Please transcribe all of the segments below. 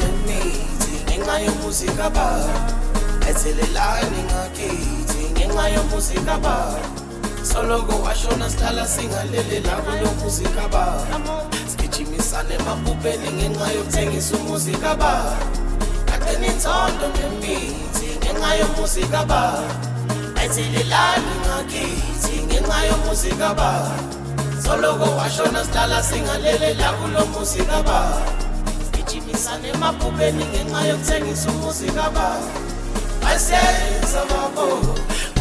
ngemithi ngenxa yomuzika baba ayithelelani ngakithi ngenxa yomuzika baba soloko washona sihlala singalele labo lo muzika baba sigijimisane emapupeni ngenxa yokuthengisa umuzika baba kade ninzondo ngemithi ngenxa yomuzika baba ayithelelani ngakithi ngenxa yomuzika baba soloko washona sihlala singalele labo lo muzika baba sigijimisane emapupeni ngenxa yokuthengisa umuzika baba asenza babo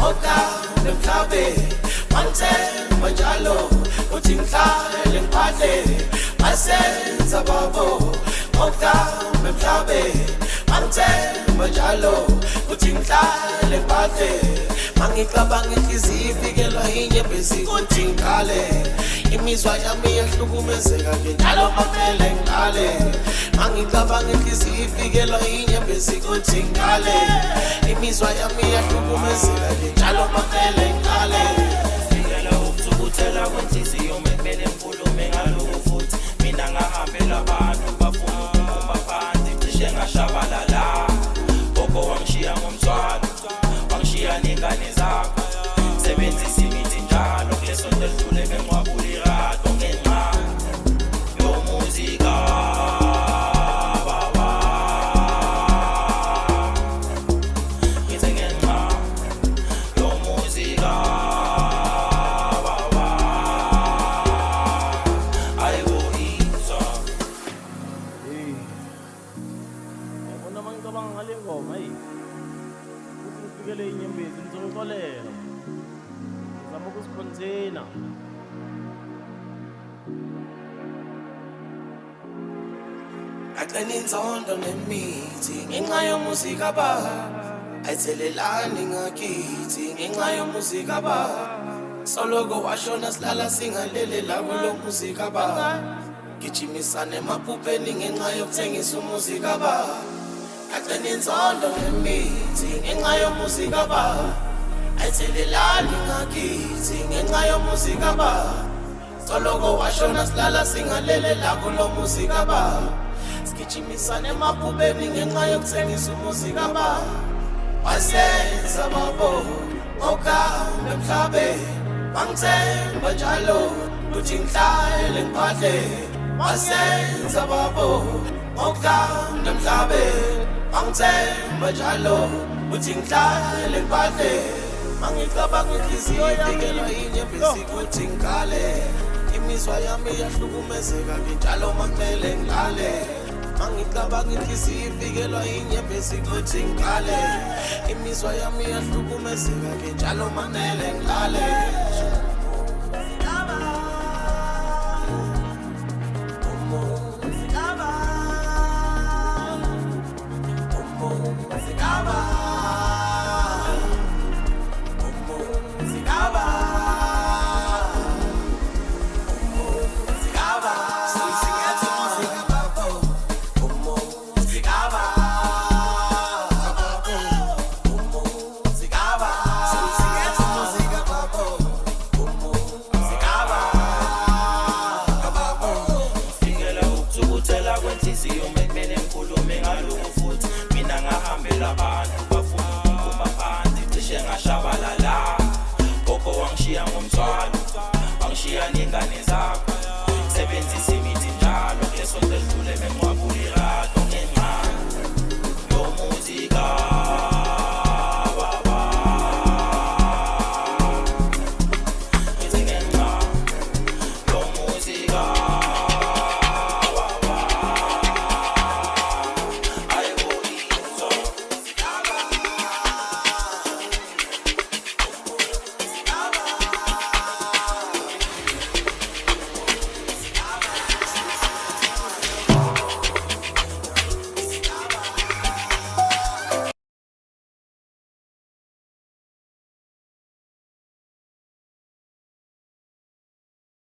oka nemhlabeni Mangithemba njalo uthi ngihlale ngiphahle asenza babo okambe emhlabeni Mangithemba njalo uthi ngihlale ngiphahle Mangicabanga inhliziyo ifikelwa inyembezi kuthi ngikhale Imizwa yami yahlukumezeka ke njalo mamele ngiqale Mangicabanga inhliziyo ifikelwa inyembezi kuthi ngikhale Imizwa yami yahlukumezeka ke njalo mamele ngiqale Ukuthela kwenhliziyo mekumele ngikhulume ngalokhu futhi mina ngahambela abantu bafuna ukuphuma phansi cishe ngashabalala gogo wangishiya ngomthwalo wangishiya nengane zakho sebenzisa imithi njalo kuleso ndedlule bengwabula irado ngenxa yomuzika baba ngithi ngenxa yomuzika ngoma hey ukuthi ngifikele inyembezi ngizongixolela ngizama ukusicontainer Agcina inzondo nemithi ngenxa yomuzika baba ayithelelani ngakithi ngenxa yomuzika baba soloko washona silala singalele labo lo muzika baba gijimisane emapupeni ngenxa yokuthengisa umuzika baba Agcina inzondo ngemithi ngenxa yomuzika baba ayithelelani ngakithi ngenxa yomuzika baba soloko washona silala singalele labo lo muzika baba sigijimisane emapupeni ngenxa yokuthengisa umuzika baba wasenza babo okambe emhlabeni Mangithemba njalo uthi ngihlale ngiphahle wasenza babo okambe emhlabeni Mangithemba njalo uthi ngihlale ngiphahle Mangicabanga inhliziyo ifikelwa inyembezi kuthi ngikhale Imizwa yami yahlukumezeka ke njalo makumele ngilale Mangicabanga inhliziyo ifikelwa inyembezi kuthi ngikhale Imizwa yami yahlukumezeka ke njalo makumele ngilale